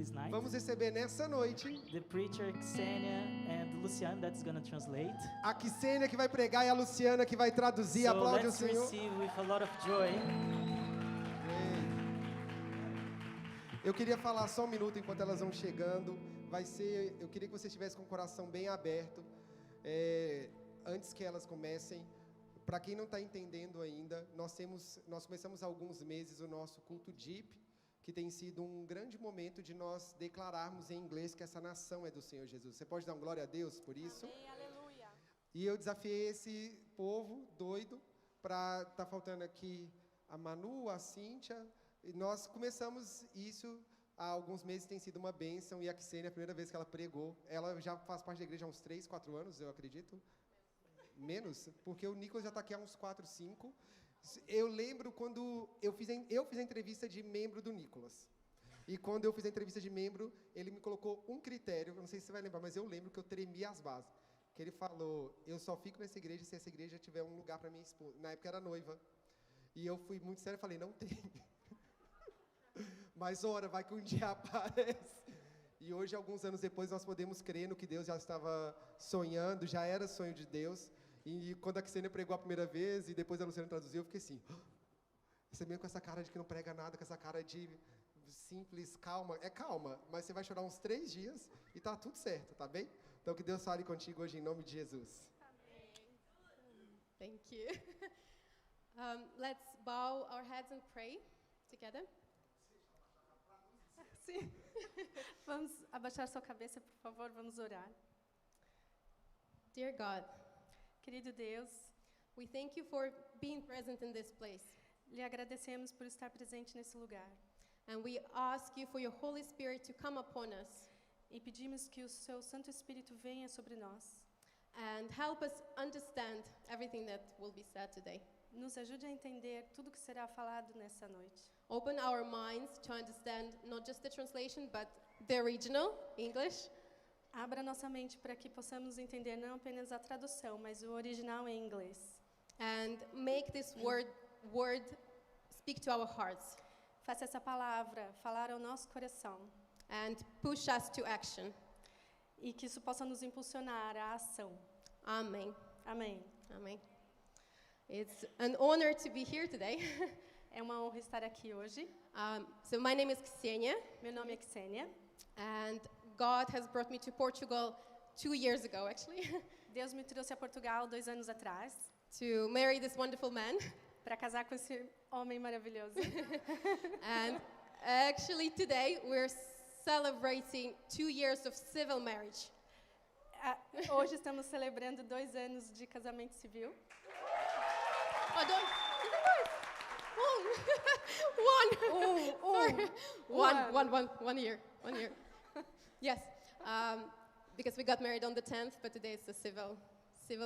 this night. Vamos receber nessa noite The preacher Ksenia and Luciano that's gonna translate. a Ksenia que vai pregar e a Luciana que vai traduzir. So Aplaude o let's Senhor. receive with a lot of joy. Eu queria falar só um minuto enquanto elas vão chegando. Eu queria que você estivesse com o coração bem aberto. Antes que elas comecem, para quem não está entendendo ainda, nós começamos há alguns meses o nosso culto Deep, que tem sido um grande momento de nós declararmos em inglês que essa nação é do Senhor Jesus. Você pode dar um glória a Deus por isso? Amém, aleluia. E eu desafiei esse povo doido para tá faltando aqui a Manu, a Cíntia, e nós começamos isso há alguns meses, tem sido uma bênção, e a Ksenia, a primeira vez que ela pregou, ela já faz parte da igreja há uns 3, 4 anos, eu acredito. Menos, porque o Nicolas já está aqui há uns 4, 5. Eu lembro quando eu fiz a entrevista de membro do Nicolas. E quando eu fiz a entrevista de membro, ele me colocou um critério, eu não sei se você vai lembrar, mas eu lembro que eu tremia as bases. Que ele falou, eu só fico nessa igreja se essa igreja tiver um lugar para minha esposa. Na época era noiva. E eu fui muito sério e falei, não tem. Mas ora, vai que um dia aparece. E hoje, alguns anos depois, nós podemos crer no que Deus já estava sonhando, já era sonho de Deus. E quando a Ksenia pregou a primeira vez, e depois a Luciana traduziu, eu fiquei assim, você mesmo com essa cara de que não prega nada, com essa cara de simples, calma. É calma, mas você vai chorar uns 3 dias e tá tudo certo, tá bem? Então que Deus fale contigo hoje em nome de Jesus. Thank you. Let's bow our heads and pray together. Sim. Vamos abaixar sua cabeça, por favor, vamos orar. Dear God, querido Deus, we thank you for being present in this place. Lhe agradecemos por estar presente nesse lugar. And we ask you for your Holy Spirit to come upon us. E pedimos que o seu Santo Espírito venha sobre nós. And help us understand everything that will be said today. Nos ajude a entender tudo que será falado nessa noite. Open our minds to understand not just the translation, but the original English. Abra nossa mente para que possamos entender não apenas a tradução, mas o original em inglês. And make this word speak to our hearts. Faça essa palavra falar ao nosso coração. And push us to action. E que isso possa nos impulsionar à ação. Amém. Amém. Amém. It's an honor to be here today. É uma honra estar aqui hoje. So my name is Ksenia. Meu nome é Ksenia. And God has brought me to Portugal 2 years ago, actually. Deus me trouxe a Portugal 2 anos atrás. To marry this wonderful man. Para casar com esse homem maravilhoso. And actually today we're celebrating 2 years of civil marriage. Hoje estamos celebrando 2 anos de casamento civil. One year. Yes, because we got married on the 10th, but today it's a civil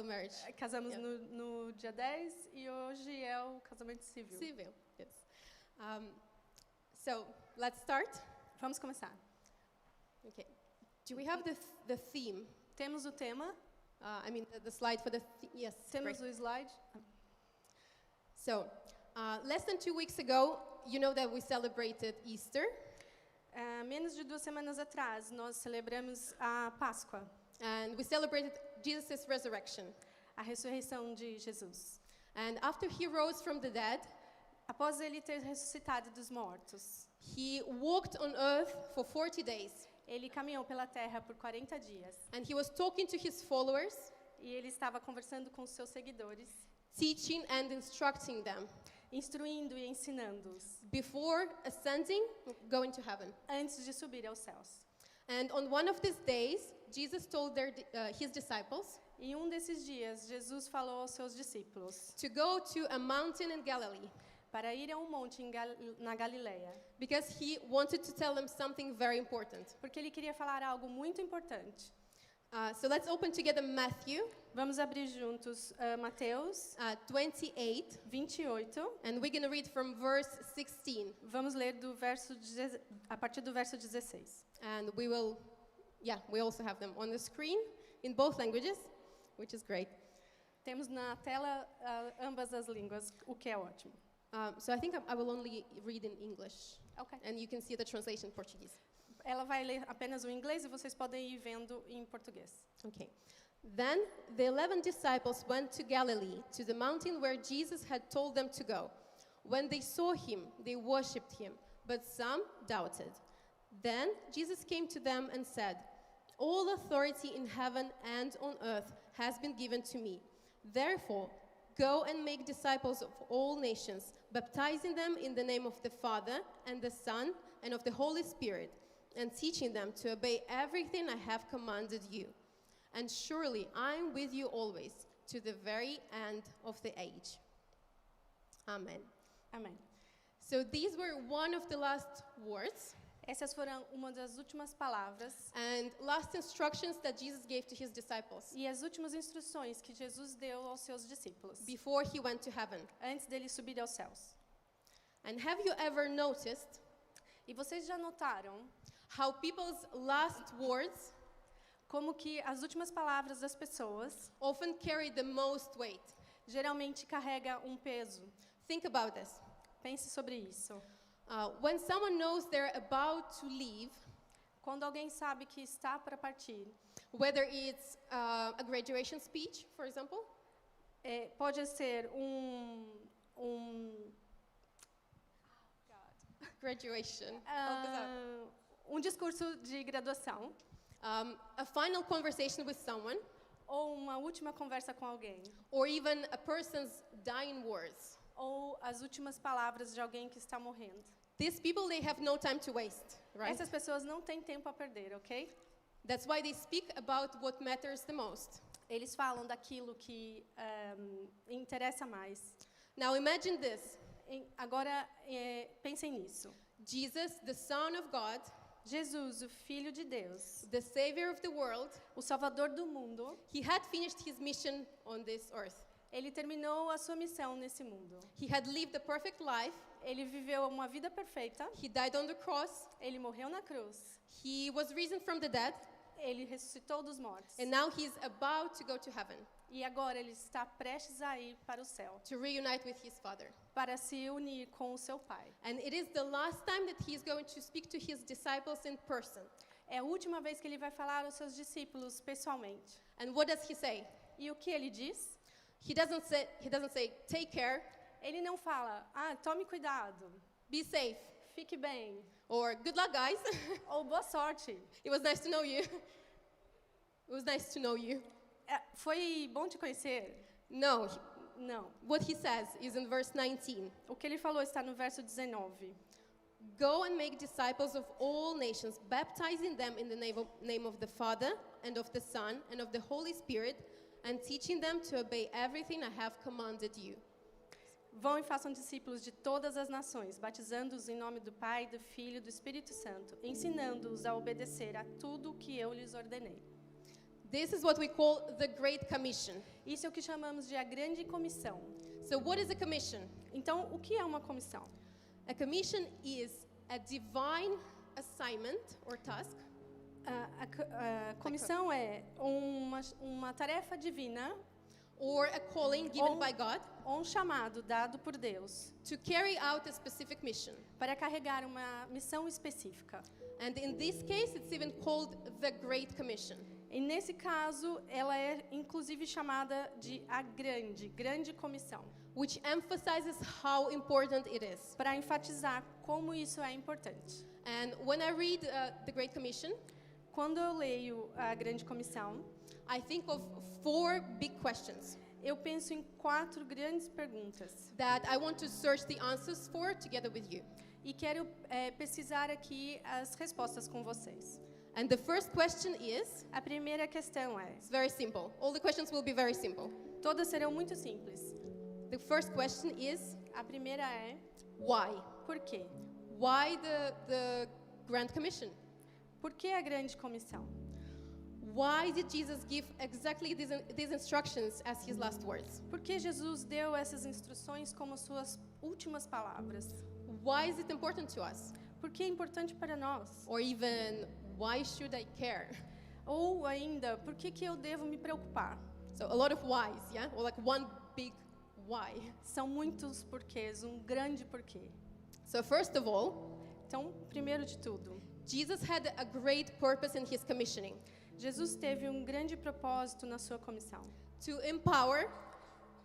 marriage. Casamos no dia 10 e hoje é o casamento civil. Civil, yes. So, let's start. Vamos começar. Okay. Do we have the theme? Temos o tema. I mean, the slide for the yes. Temos o slide. So, less than 2 weeks ago, you know that we celebrated Easter. Menos de 2 semanas atrás, nós celebramos a Páscoa. And we celebrated Jesus' resurrection. A ressurreição de Jesus. And after he rose from the dead, após ele ter ressuscitado dos mortos, he walked on earth for 40 days. Ele caminhou pela terra por 40 dias. And he was talking to his followers. E ele estava conversando com os seus seguidores. Teaching and instructing them. Instruindo e ensinando-os. Before ascending, going to heaven. Antes de subir aos céus. And on one of these days, Jesus told his disciples. E desses dias, Jesus falou aos seus discípulos. To go to a mountain in Galilee. Para ir a monte na Galileia. Because he wanted to tell them something very important. Porque ele queria falar algo muito importante. So let's open together Matthew. Vamos abrir juntos Mateus 28. And we're going to read from verse 16. Vamos ler a partir do verso 16. And we also have them on the screen in both languages, which is great. Temos na tela ambas as línguas, o que é ótimo. So I think I will only read in English. Okay. And you can see the translation in Portuguese. Ela vai ler apenas o inglês e vocês podem ir vendo em português. Okay. Then the 11 disciples went to Galilee, to the mountain where Jesus had told them to go. When they saw him, they worshipped him, but some doubted. Then Jesus came to them and said, "All authority in heaven and on earth has been given to me. Therefore, go and make disciples of all nations, baptizing them in the name of the Father and the Son and of the Holy Spirit, and teaching them to obey everything I have commanded you. And surely I am with you always, to the very end of the age." Amen. Amém. So these were one of the last words Essas foram uma das últimas palavras and last instructions that Jesus gave to his disciples e as últimas instruções que Jesus deu aos seus discípulos before he went to heaven. antes dele subir aos céus. And have you ever noticed E vocês já notaram how people's last words como que as últimas palavras das pessoas often carry the most weight? geralmente carrega um peso? Think about this. Pense sobre isso. When someone knows they're about to leave, Quando alguém sabe que está para partir, whether it's a graduation speech, for example, pode ser graduation, um discurso de graduação a final conversation with someone, ou uma última conversa com alguém, or even a person's dying words. ou as últimas palavras de alguém que está morrendo. These people, they have no time to waste, right? Essas pessoas não têm tempo a perder, ok? That's why they speak about what matters the most. Eles falam daquilo que interessa mais. Now imagine this. Agora, pensem nisso. Jesus, the Son of God, Jesus, o Filho de Deus, the Savior of the world, o Salvador do mundo, he had finished his mission on this earth. ele terminou a sua missão nesse mundo. He had lived a perfect life. Ele viveu uma vida perfeita. He died on the cross. Ele morreu na cruz. He was risen from the dead. Ele ressuscitou dos mortos. And now he's about to go to heaven E agora ele está prestes a ir para o céu, to reunite with his Father. para se unir com o seu Pai. And it is the last time that he's going to speak to his disciples in person. É a última vez que ele vai falar aos seus discípulos pessoalmente. And what does he say? E o que ele diz? He doesn't say, take care, Ele não fala, tome cuidado, be safe, fique bem, or good luck, guys. ou boa sorte. It was nice to know you. It was nice to know you. Foi bom te conhecer? No, Não. what he says is in verse 19. O que ele falou está no verso 19. Go and make disciples of all nations, baptizing them in the name of the Father and of the Son and of the Holy Spirit, and teaching them to obey everything I have commanded you. Vão e façam discípulos de todas as nações, batizando-os em nome do Pai, do Filho e do Espírito Santo, ensinando-os a obedecer a tudo o que eu lhes ordenei. This is what we call the Great Commission. Isso é o que chamamos de a grande comissão. So what is a commission? Então, o que é uma comissão? A commission is a divine assignment or task A comissão é uma tarefa divina or a calling given by God ou um chamado dado por Deus to carry out a specific mission. para carregar uma missão específica. And in this case, it's even called the Great Commission. E nesse caso, ela é inclusive chamada de a grande comissão, Which emphasizes how important it is. para enfatizar como isso é importante. And when I read the Great Commission, Quando eu leio a grande comissão, I think of 4 big questions eu penso em 4 grandes perguntas that I want to search the answers for together with you. e quero pesquisar aqui as respostas com vocês. And the first question is, A primeira questão é, it's very simple. All the questions will be very simple. todas serão muito simples. The first question is, A primeira é, why? por quê? Why the Grand Commission? Por que a grande comissão? Why did Jesus give exactly these instructions as his last words? Por que Jesus deu essas instruções como suas últimas palavras? Why is it important to us? Por que é importante para nós? Or even, why should I care? Ou ainda, por que eu devo me preocupar? So a lot of whys, yeah? Or like one big why. São muitos porquês, um grande porquê. So first of all, Então, primeiro de tudo, Jesus had a great purpose in his commissioning Jesus teve um grande propósito na sua comissão, to empower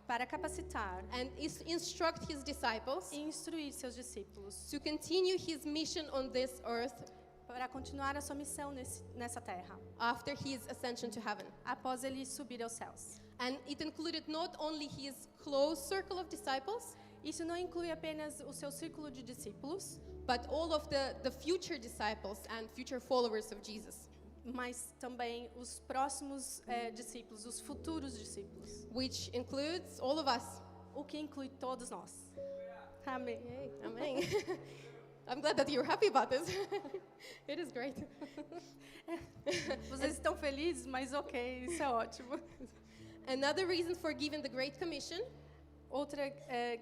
para capacitar and instruct his disciples e instruir seus discípulos, to continue his mission on this earth para continuar a sua missão nessa terra, after his ascension to heaven. após ele subir aos céus. And it included not only his close circle of disciples, Isso não inclui apenas o seu círculo de discípulos, but all of the future disciples and future followers of Jesus, mas também os próximos discípulos, os futuros discípulos, which includes all of us. o que inclui todos nós. Amém. Yay, amen. I'm glad that you're happy about this. It is great. Vocês estão felizes, mas ok, isso é ótimo. Another reason for giving the Great Commission Outra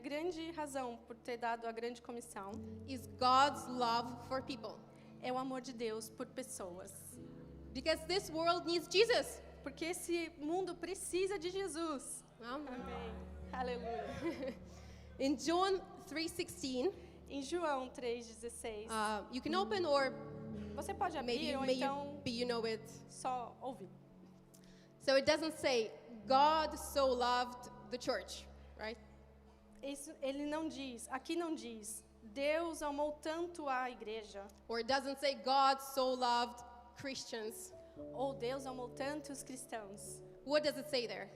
grande razão por ter dado a grande comissão is God's love for people. é o amor de Deus por pessoas. Because this world needs Jesus. Porque esse mundo precisa de Jesus. Amen. Amém. Aleluia. In John 3:16, Em João 3,16, you can open or você pode abrir ou maybe então you know it. só ouvir. So it doesn't say God so loved the church, right? Isso, ele não diz, aqui não diz, Deus amou tanto a igreja, Or it doesn't say God so loved Christians. ou Deus amou tanto os cristãos. What does it say there?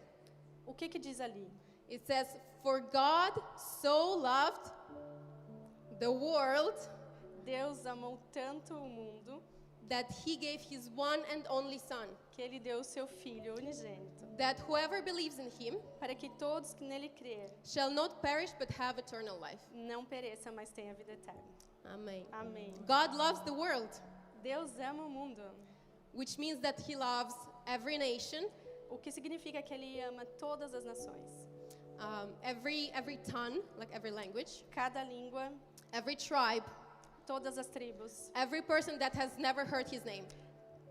O que diz ali? It says, for God so loved the world Deus amou tanto o mundo that he gave his one and only son, que ele deu o seu filho unigênito, that whoever believes in him para que todos que nele crer shall not perish but have eternal life. não pereça, mas tenha vida eterna. Amen. Amém. God loves the world, Deus ama o mundo, which means that he loves every nation, o que significa que ele ama todas as nações, every tongue, like every language, cada língua, every tribe, todas as tribos, every person that has never heard his name.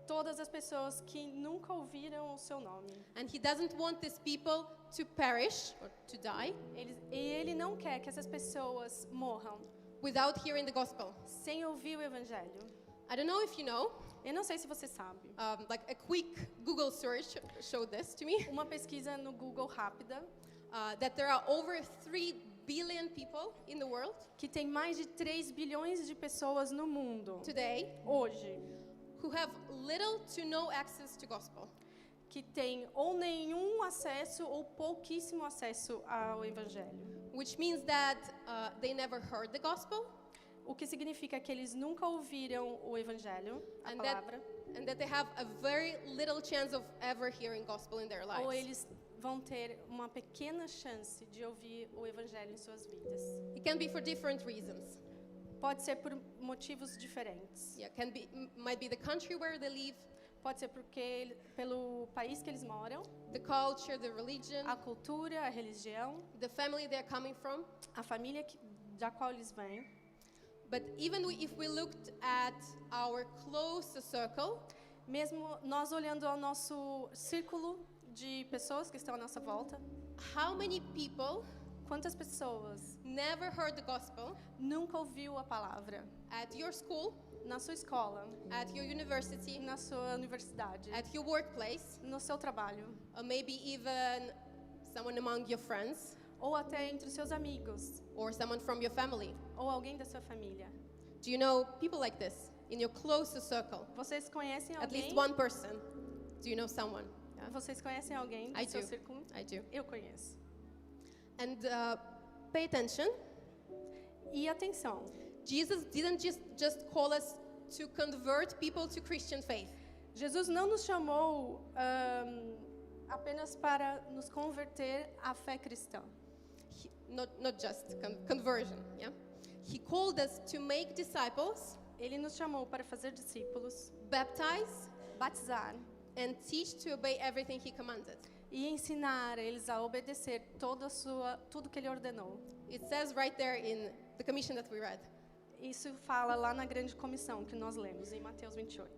todas as pessoas que nunca ouviram o seu nome. And he doesn't want these people to perish or to die Ele não quer que essas pessoas morram without hearing the gospel. sem ouvir o evangelho. I don't know if you know, Eu não sei se você sabe. like a quick Google search showed this to me, Uma pesquisa no Google rápida that there are over 3 billion people in the world que tem mais de 3 bilhões de pessoas no mundo today hoje who have little to no access to gospel. que tem ou nenhum acesso ou pouquíssimo acesso ao evangelho. Which means that they never heard the gospel O que significa que eles nunca ouviram o evangelho, a and palavra, that they have a very little chance of ever hearing gospel in their lives. ou eles vão ter uma pequena chance de ouvir o evangelho em suas vidas. It can be for different reasons. Pode ser por motivos diferentes. Yeah, might be the country where they live, Pode ser porque pelo país que eles moram, the culture, the religion, a cultura, a religião, the family they're coming from. a família da qual eles vêm. But even if we looked at our closest circle, Mesmo nós olhando ao nosso círculo de pessoas que estão à nossa volta, how many people quantas pessoas never heard the gospel nunca ouviu a palavra at your school, na sua escola, at your university, na sua universidade, at your workplace, no seu trabalho, or maybe even someone among your friends, ou até entre os seus amigos, or someone from your family? ou alguém da sua família? Do you know people like this in your closest circle? Vocês conhecem At least alguém? one person. Do you know someone? Yeah? Vocês conhecem alguém do I seu do. círculo? I do. Eu conheço. And pay attention. E atenção, Jesus didn't just call us to convert people to Christian faith. Jesus não nos chamou apenas para nos converter à fé cristã. Not just conversion, yeah? He called us to make disciples, Ele nos chamou para fazer discípulos, baptize, batizar and teach to obey everything he commanded. e ensinar eles a obedecer tudo que ele ordenou. It says right there in the commission that we read. Isso fala lá na grande comissão que nós lemos em Mateus 28.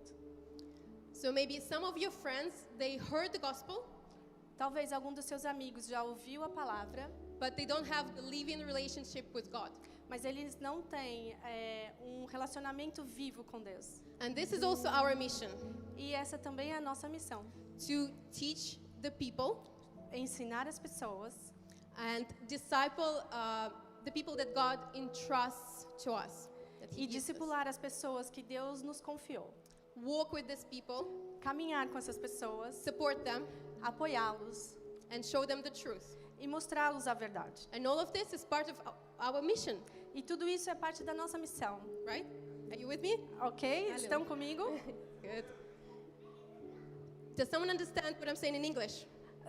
So maybe some of your friends, they heard the gospel, Talvez algum dos seus amigos já ouviu a palavra, but they don't have the living relationship with God. mas eles não têm um relacionamento vivo com Deus. And this is also our mission, E essa também é a nossa missão. to teach the people Ensinar as pessoas and disciple the people that God entrusts to us. That He e gives us. discipular as pessoas que Deus nos confiou. Walk with these people, Caminhar com essas pessoas, support them, apoiá-los and show them the truth. e mostrá-los a verdade. And all of this is part of our mission, E tudo isso é parte da nossa missão, right? Are you with me? ok? Valeu. Estão comigo? Good. Does someone understand what I'm saying in English?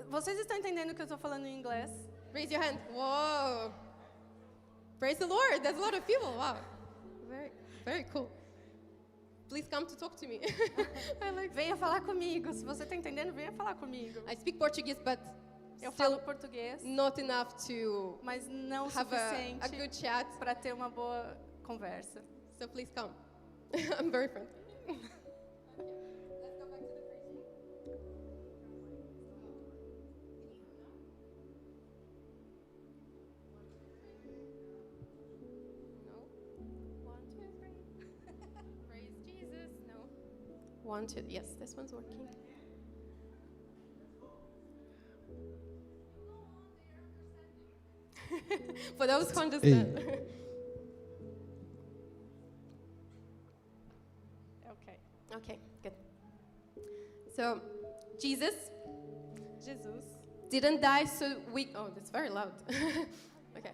Vocês estão entendendo o que eu estou falando em inglês? Raise your hand. Whoa. Praise the Lord. There's a lot of people. Wow. Very, very cool. Please come to talk to me. I like. Venha falar comigo. Se você está entendendo, venha falar comigo. I speak Portuguese, but Eu still falo português, not enough to mas não o have a suficiente good chat. para ter uma boa conversa. So please come. I'm very friendly. Praise Jesus. No. 1, 2. Yes, this one's working. For those who understand. Ok. Okay, good. So, Jesus Jesus didn't die so we. Oh, that's very loud. Okay,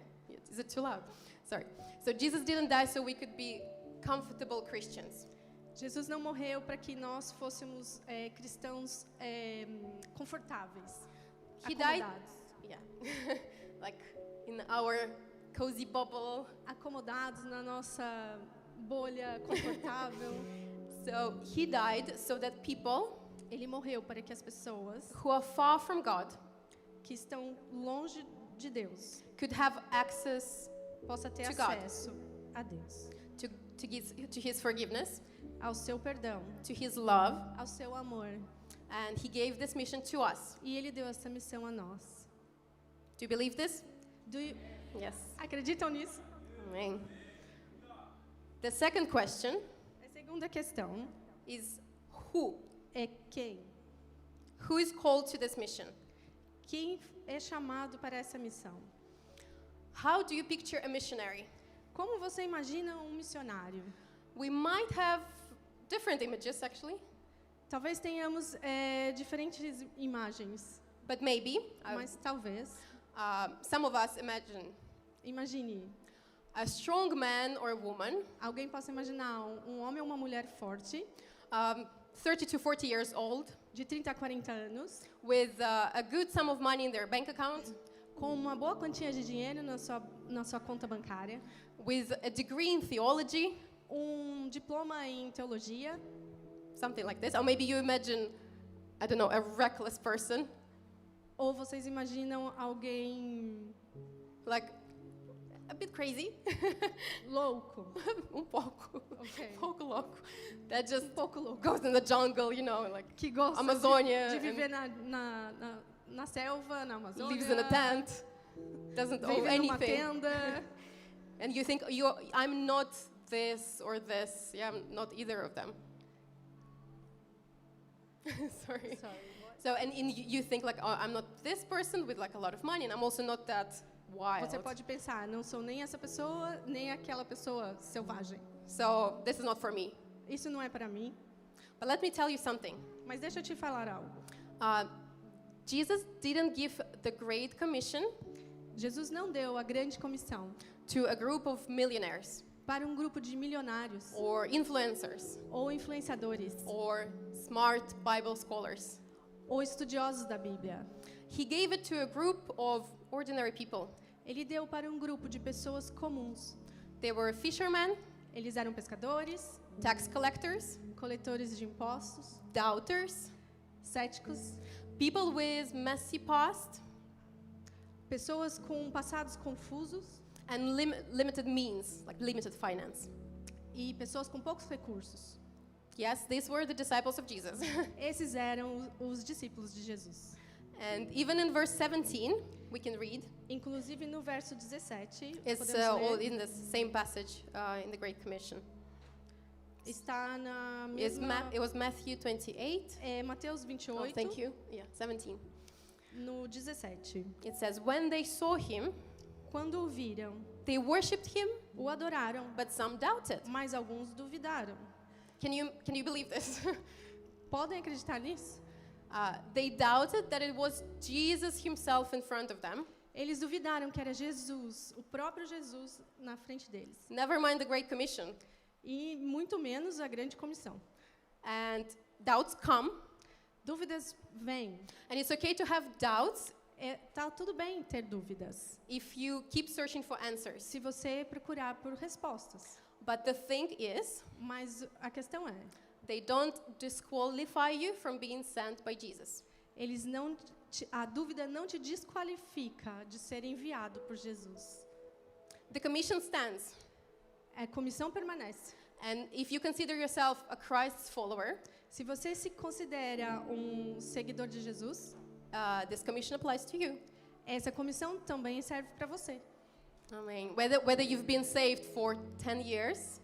is it too loud? Sorry. So, Jesus didn't die so we could be comfortable Christians. Jesus não morreu para que nós fôssemos cristãos confortáveis, He died, acomodados. yeah, like in our cozy bubble. Acomodados na nossa bolha confortável. So, He died so that people Ele morreu para que as pessoas who are far from God que estão longe de Deus could have access possam ter To God. acesso a Deus, to His forgiveness, ao seu perdão, to His love, ao seu amor. and He gave this mission to us. E Ele deu essa missão a nós. Do you believe this? Yes. Acreditam nisso? Amen. The second question A segunda questão is who? é quem? Who is called to this mission? Quem é chamado para essa missão? How do you picture a missionary? Como você imagina um missionário? We might have different images actually, Talvez tenhamos diferentes imagens, but maybe mas talvez, some of us imagine, a strong man or woman, alguém possa imaginar um homem ou uma mulher forte, 30 to 40 years old, de 30 a 40 anos, with a good sum of money in their bank account, com uma boa quantia de dinheiro na sua conta bancária, with a degree in theology, diploma em teologia, something like this. Or maybe you imagine, I don't know, a reckless person, ou vocês imaginam alguém like a bit crazy, louco, pouco ok, louco, that just pouco louco, goes in the jungle, you know, like que gosta Amazônia de and viver na selva, na Amazônia, lives in a tent, doesn't own vive numa anything, tenda, and you think I'm not this or this. Yeah, I'm not either of them. Sorry. So you think like, oh, I'm not this person with like a lot of money, and I'm also not that wild. Você pode pensar, não sou nem essa pessoa, nem aquela pessoa selvagem. So this is not for me. Isso não é para mim. But let me tell you something. Mas deixa eu te falar algo. Jesus didn't give the Great Commission Jesus não deu a grande comissão to a group of millionaires para um grupo de milionários or influencers ou influenciadores or smart Bible scholars. ou estudiosos da Bíblia. He gave it to a group of ordinary people. Ele deu para um grupo de pessoas comuns. They were fishermen, Eles eram pescadores, tax collectors, coletores de impostos, doubters, céticos, people with messy past, pessoas com passados confusos and limited means, like limited finance. e pessoas com poucos recursos. Yes, these were the disciples of Jesus. Esses eram os discípulos de Jesus. And even in verse 17, we can read. Inclusive no verso 17, It's podemos all ler, in the same passage in the Great Commission. está na It mesma... was Matthew 28. Mateus Oh, 28, thank you. Yeah, 17. no 17. It says, when they saw him, Quando o viram, they worshipped him, o adoraram, but some doubted. mas alguns duvidaram. Can you believe this? Podem acreditar nisso? They doubted that it was Jesus himself in front of them. Eles duvidaram que era Jesus, o próprio Jesus, na frente deles. Never mind the Great Commission. E muito menos a grande comissão. And doubts come, Dúvidas vêm. and it's okay to have doubts Tá tudo bem ter dúvidas, if you keep searching for answers. se você procurar por respostas. But the thing is, Mas a questão é, they don't disqualify you from being sent by Jesus. eles não a dúvida não te desqualifica de ser enviado por Jesus. The commission stands. A comissão permanece. And if you consider yourself a Christ follower, Se você se considera um seguidor de Jesus, this commission applies to you. essa comissão também serve para você. I mean, whether you've been saved for 10 years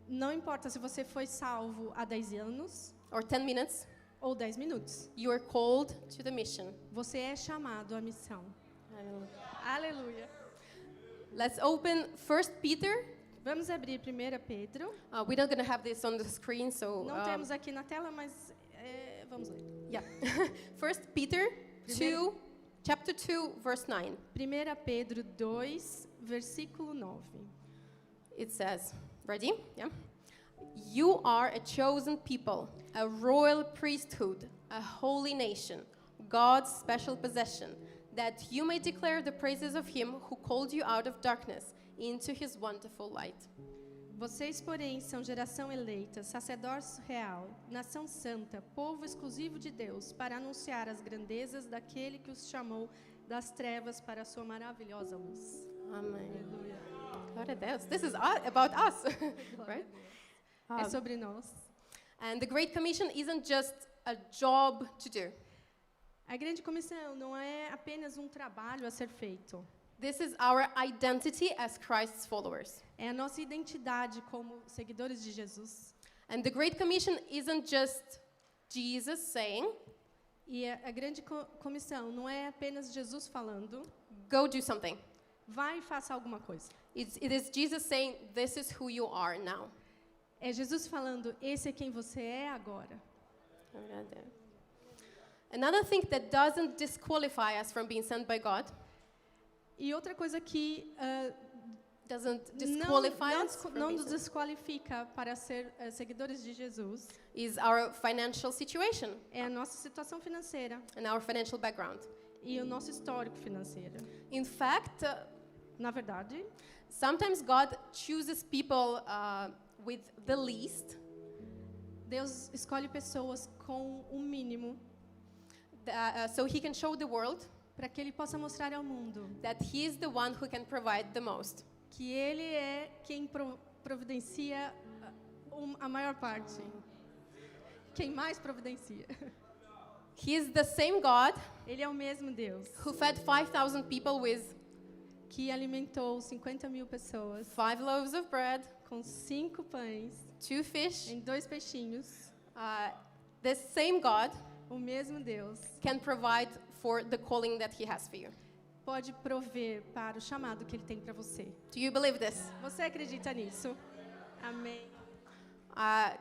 Não importa se você foi salvo há 10 anos or 10 minutes, ou 10 minutos. you are called to the mission. Você é chamado à missão. Aleluia. Let's open 1 Peter. Vamos abrir 1 Pedro. We're not going to have this on the screen, so Não temos aqui na tela, mas vamos ler. yeah. 1 Peter 2, chapter 2, verse 9. 1 Pedro 2, versículo 9. It says, ready? Yeah. You are a chosen people, a royal priesthood, a holy nation, God's special possession, that you may declare the praises of him who called you out of darkness into his wonderful light. Vocês, porém, são geração eleita, sacerdócio real, nação santa, povo exclusivo de Deus, para anunciar as grandezas daquele que os chamou das trevas para a sua maravilhosa luz. Amen. Aleluia. Glória a Deus. This is about us, right? É sobre nós. And the Great Commission isn't just a job to do. A grande comissão não é apenas um trabalho a ser feito. This is our identity as Christ's followers. É a nossa identidade como seguidores de Jesus. And the Great Commission isn't just Jesus saying, E a grande comissão não é apenas Jesus falando, go do something. vai e faça alguma coisa. It is Jesus saying, this is who you are now. É Jesus falando, esse é quem você é agora. Another thing that doesn't disqualify us from being sent by God, E outra coisa que doesn't disqualify us from não being nos sent, desqualifica para ser seguidores de Jesus is our financial situation é a nossa situação financeira and our financial background. e o nosso histórico financeiro. In fact, Na verdade, sometimes God chooses people with the least, Deus escolhe pessoas com o mínimo so he can show the world para que Ele possa mostrar ao mundo that he is the one who can provide the most. que Ele é quem providencia a maior parte. Quem mais providencia. He is the same God Ele é o mesmo Deus who fed 5,000 people with que alimentou 50.000 pessoas 5 loaves of bread, com 5 pães 2 fish. em 2 peixinhos. This same God O mesmo Deus can provide for the calling that he has for you. pode prover para o chamado que Ele tem para você. Do you believe this? Você acredita nisso? Amém.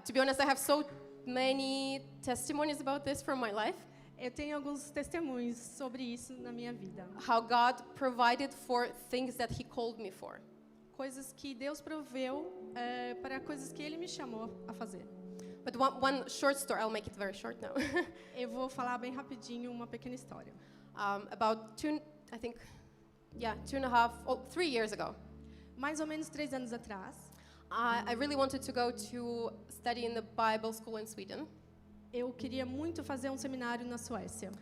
To be honest, I have so many testimonies about this from my life. Eu tenho alguns testemunhos sobre isso na minha vida. How God provided for things that he called me for. Coisas que Deus proveu para coisas que Ele me chamou a fazer. But one short story, I'll make it very short now. Eu vou falar bem rapidinho uma pequena história. About 3 years ago, Mais ou menos 3 anos atrás, I really wanted to go to study in the Bible school in Sweden. eu queria muito fazer um seminário na Suécia.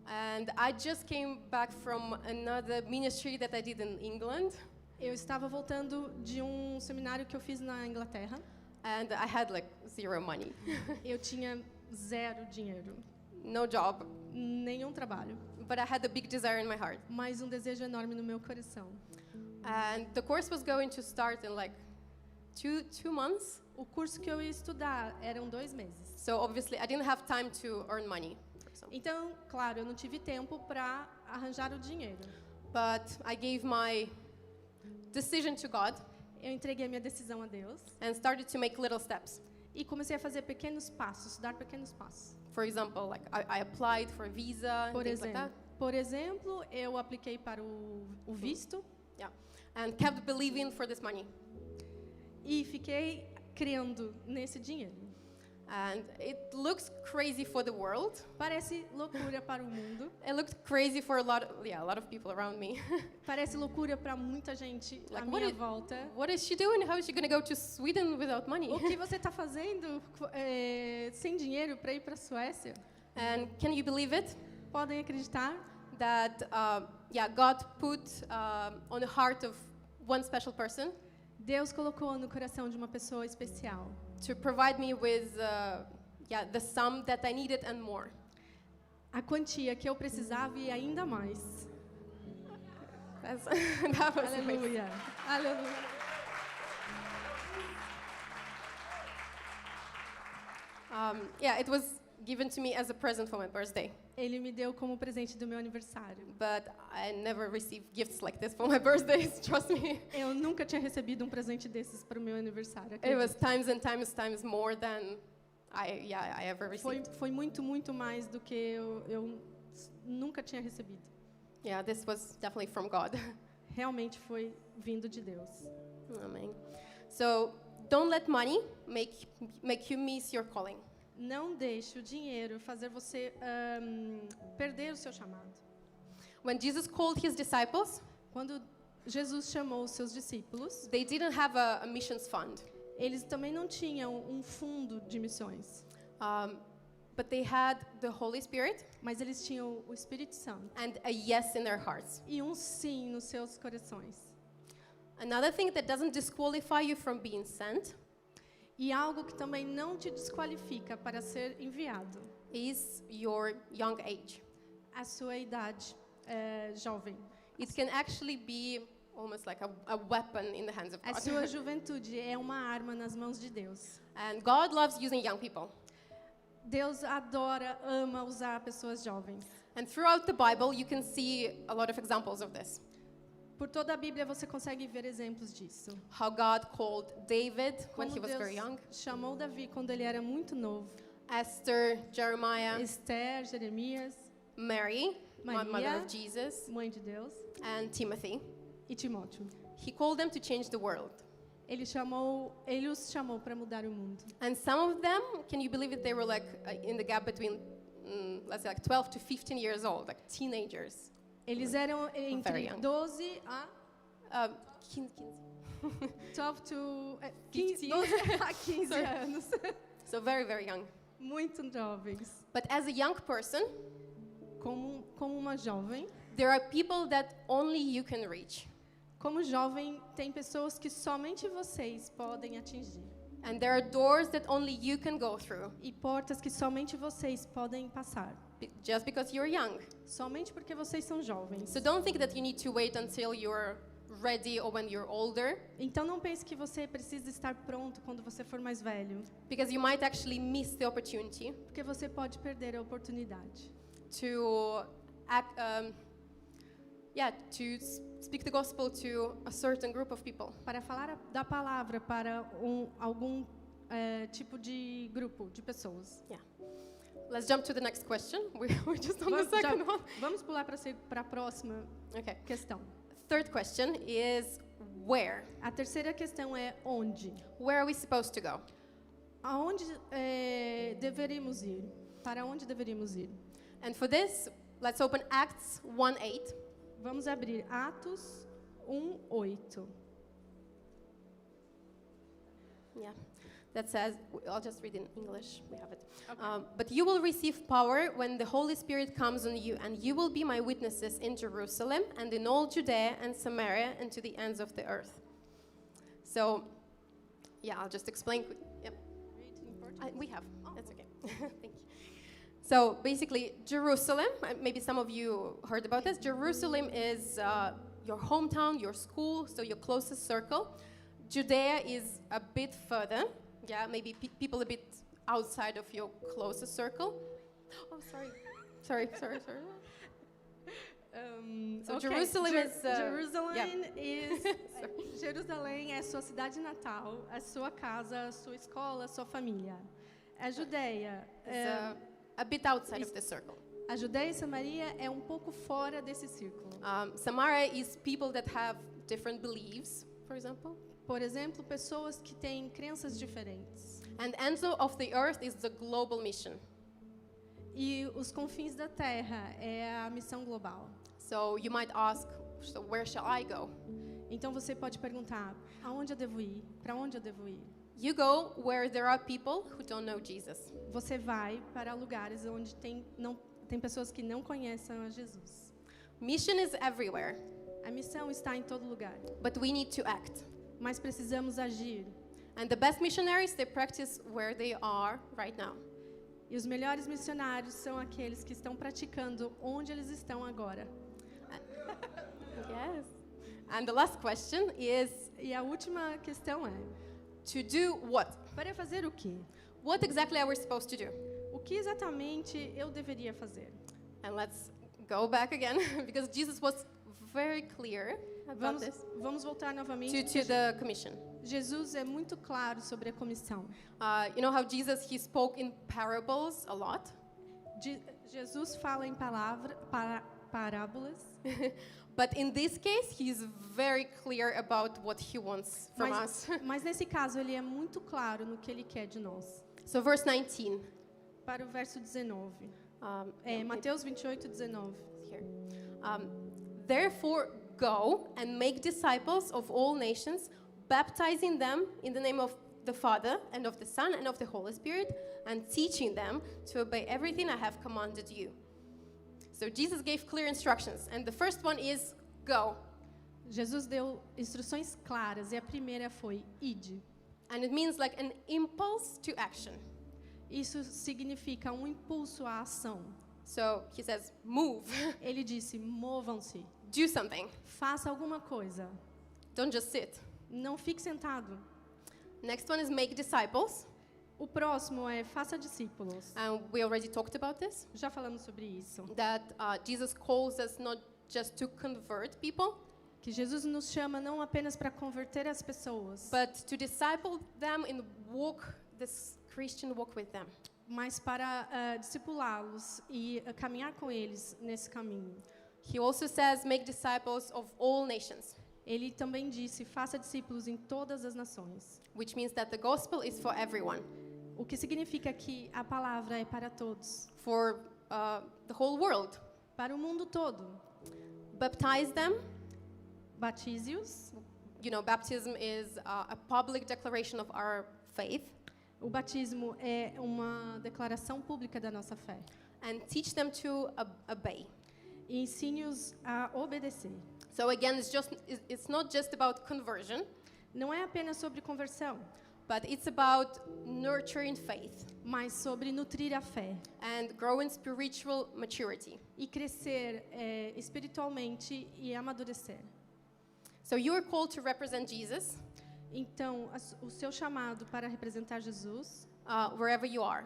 And I just came back from another ministry that I did in England. Eu estava voltando de um seminário que eu fiz na Inglaterra. And I had like zero money. Eu tinha 0 dinheiro. no job, nenhum trabalho, but I had a big desire in my heart. mas um desejo enorme no meu coração. And the course was going to start in like two months. O curso que eu ia estudar eram 2 meses. So obviously I didn't have time to earn money, for example. Então, claro, eu não tive tempo para arranjar o dinheiro. But I gave my decision to God Eu entreguei a minha decisão a Deus and started to make little steps. e comecei a fazer pequenos passos, dar pequenos passos. For example, like I applied for a visa and Por things like that. exemplo, eu apliquei para o visto Yeah. And kept believing for this money. e fiquei crendo nesse dinheiro. And it looks crazy for the world. Parece loucura para o mundo, It looked crazy for a lot of people around me. parece loucura para muita gente à Like, minha volta. What is she doing? How is she going to go to Sweden without money? O que você está fazendo sem dinheiro para ir para a Suécia? And can you believe it? Podem acreditar That God put on the heart of one special person Deus colocou no coração de uma pessoa especial to provide me with the sum that I needed and more. a quantia que eu precisava e ainda mais. That was amazing. Aleluia. Aleluia. It was given to me as a present for my birthday, Ele me deu como presente do meu aniversário. but I never received gifts like this for my birthdays, trust me. Eu nunca tinha recebido um presente desses para o meu aniversário. It was acredite. times and times more than I ever received. Foi muito, muito mais do que eu nunca tinha recebido. Yeah, this was definitely from God. Realmente foi vindo de Deus. Amen. So don't let money make you miss your calling. Não deixe o dinheiro fazer você perder o seu chamado. When Jesus called his disciples, Quando Jesus chamou os seus discípulos, they didn't have a missions fund, eles também não tinham um fundo de missões, but they had the Holy Spirit mas eles tinham o Espírito Santo and a yes in their hearts. e um sim nos seus corações. Another thing that doesn't disqualify you from being sent E algo que também não te desqualifica para ser enviado, is your young age. a sua idade jovem. It can actually be almost like a weapon in the hands of A God. sua juventude é uma arma nas mãos de Deus. And God loves using young people. Deus adora, ama usar pessoas jovens. And throughout the Bible, you can see a lot of examples of this. Por toda a Bíblia você consegue ver exemplos disso. How God called David when Como he was Deus very young, chamou Davi quando ele era muito novo. Esther, Jeremiah, Esther, Jeremias, Mary, Maria, mother of Jesus, mãe de Deus, and Timothy. e Timóteo. He called them to change the world. Ele os chamou para mudar o mundo. And some of them, can you believe it, they were like in the gap between, let's say like 12 to 15 years old, like teenagers. Eles eram Very entre young. 12 a 15. 12 to 15. 12 a 15 Sorry. anos. So very, very young. Muito jovens. But as a young person, Como uma jovem, there are people that only you can reach. como jovem, tem pessoas que somente vocês podem atingir. And there are doors that only you can go through, E portas que somente vocês podem passar. just because you're young. Somente porque vocês são jovens. So don't think that you need to wait until you're ready or when you're older, Então não pense que você precisa estar pronto quando você for mais velho, because you might actually miss the opportunity porque você pode perder a oportunidade to speak the gospel to a certain group of people. para falar da palavra para algum tipo de grupo de pessoas. Yeah. Let's jump to the next question. We're just on the Vamos, second one. vamos pular para a próxima Okay. questão. Third question is where? A terceira questão é onde? Where are we supposed to go? Aonde deveríamos ir? Para onde deveríamos ir? And for this, let's open Acts 1:8. Vamos abrir Atos 1:8. Yeah. That says, I'll just read in English, we have it. But you will receive power when the Holy Spirit comes on you, and you will be my witnesses in Jerusalem and in all Judea and Samaria and to the ends of the earth. So, yeah, I'll just explain. Yep. We have. That's okay. Thank you. So basically, Jerusalem, maybe some of you heard about this. Jerusalem is your hometown, your school, so your closest circle. Judea is a bit further, yeah, maybe people a bit outside of your closest circle. Oh, sorry. So Ok, Jerusalem is... Jerusalem yeah. is Jerusalém é sua cidade natal, a sua casa, a sua escola, a sua família. A Judeia, It's a bit outside of the circle. a Judeia e Samaria é um pouco fora desse círculo. Samaria is people that have different beliefs, for example. Por exemplo, pessoas que têm crenças diferentes. And ends of the earth is the global mission. E os confins da terra é a missão global. So you might ask, so where shall I go? Então você pode perguntar, aonde eu devo ir? Para onde eu devo ir? You go where there are people who don't know Jesus. Você vai para lugares onde tem pessoas que não conhecem a Jesus. Mission is everywhere, A missão está em todo lugar, but we need to act. mas precisamos agir. And the best missionaries, they practice where they are right now. E os melhores missionários são aqueles que estão praticando onde eles estão agora. Yes. And the last question is E a última questão é, to do what? para fazer o quê? What exactly are we supposed to do? O que exatamente eu deveria fazer? And let's go back again, because Jesus was very clear about this Vamos voltar novamente. to the commission. Jesus é muito claro sobre a comissão. You know how Jesus, he spoke in parables a lot? Jesus fala em parábolas, But in this case, he's very clear about what he wants from us. mas nesse caso ele é muito claro no que ele quer de nós. So verse 19. Para o verso 19. Yeah, Mateus 28, 19. here. Therefore, go and make disciples of all nations, baptizing them in the name of the Father and of the Son and of the Holy Spirit, and teaching them to obey everything I have commanded you. So Jesus gave clear instructions, and the first one is go. Jesus deu instruções claras e a primeira foi ide. And it means like an impulse to action. Isso significa impulso à ação. So he says, move, Ele disse: movam-se, do something, faça alguma coisa. don't just sit. Não fique sentado. Next one is make disciples. O próximo é faça discípulos. And we already talked about this, Já falamos sobre isso. that Jesus calls us not just to convert people, Que Jesus nos chama não apenas para converter as pessoas, but to disciple them and walk this Christian walk with them. mas para discipulá-los e caminhar com eles nesse caminho. He also says, make disciples of all nations, Ele também disse: faça discípulos em todas as nações. which means that the gospel is for everyone, O que significa que a palavra é para todos, for the whole world. para o mundo todo. Baptize them. Batize-os. You know, baptism is a public declaration of our faith, O batismo é uma declaração pública da nossa fé. and teach them to obey. E ensine-os a obedecer. So again, it's not just about conversion, Não é apenas sobre conversão, but it's about nurturing faith mas sobre nutrir a fé and growing spiritual maturity. e crescer espiritualmente e amadurecer. So you are called to represent Jesus Então, o seu chamado para representar Jesus, wherever you are,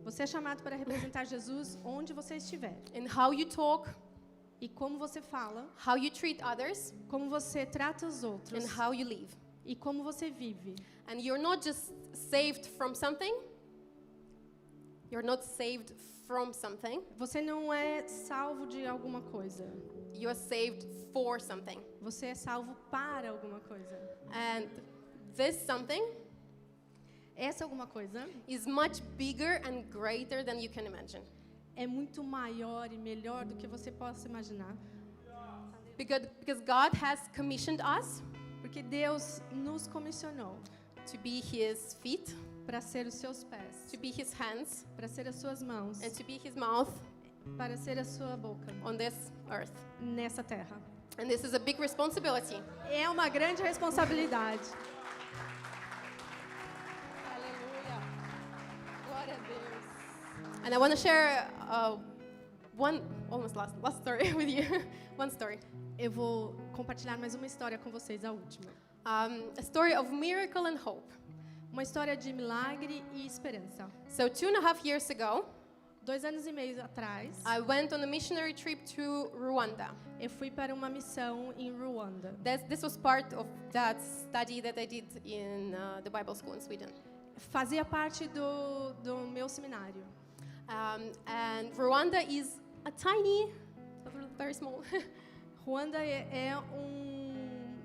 você é chamado para representar Jesus onde você estiver. in how you talk, E como você fala, how you treat others, como você trata os outros and how you live. e como você vive. And you're not just saved from something. You're not saved from something. Você não é salvo de alguma coisa. You are saved for something. Você é salvo para alguma coisa. And this something Essa alguma coisa is much bigger and greater than you can imagine. é muito maior e melhor do que você possa imaginar. Because God has commissioned us Porque Deus nos comissionou to be His feet, para ser os seus pés, to be His hands, para ser as suas mãos, and to be His mouth para ser a sua boca on this earth. nessa terra. And this is a big responsibility. É uma grande responsabilidade. Aleluia. Glória a Deus. And And I want to share one almost last story with you. One story. Eu vou compartilhar mais uma história com vocês, a última. A story of miracle and hope. Uma história de milagre e esperança. So 2.5 years ago, 2 anos e meio atrás, I went on a missionary trip to Rwanda. eu fui para uma missão em Ruanda. This was part of that study that I did in the Bible school in Sweden. Fazia parte do meu seminário. And Rwanda is a tiny, very small, Ruanda é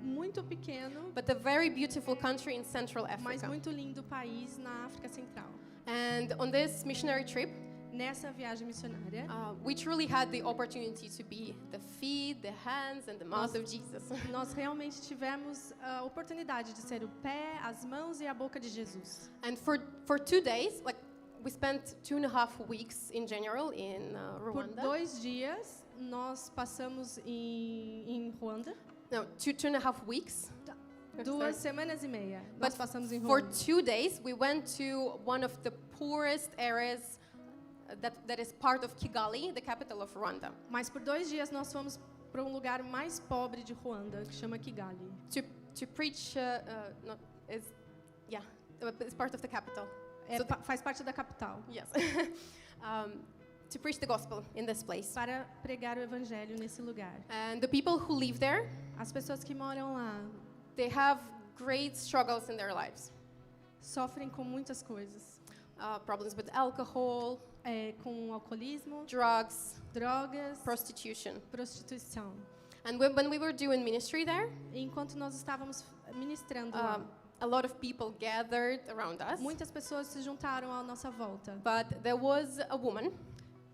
muito pequeno, but a very beautiful country in Central mas Africa. muito lindo país na África Central. And on this missionary trip, Nessa viagem missionária, we truly had the opportunity to be the feet, the hands, and the mouth of Jesus. nós realmente tivemos a oportunidade de ser o pé, as mãos e a boca de Jesus. And for 2 days, like we spent 2.5 weeks in general in Por Rwanda. 2 dias, nós passamos em Ruanda. No, 2.5 weeks. 2 semanas e meia, nós passamos em For Ruanda. 2 days, we went to one of the poorest areas that is part of Kigali, the capital of Rwanda, Mas por 2 dias nós fomos para um lugar mais pobre de Ruanda, que chama Kigali. to preach. It's part of the capital. So Faz parte da capital. Yes, to preach the gospel in this place. Para pregar o evangelho nesse lugar. And the people who live there, As pessoas que moram lá they have great struggles in their lives. sofrem com muitas coisas. Problems with alcohol, Com alcoolismo, drugs, drogas, prostitution. prostituição. And when we were doing ministry there, E enquanto nós estávamos ministrando lá, a lot of people gathered around us. muitas pessoas se juntaram à nossa volta. But there was a woman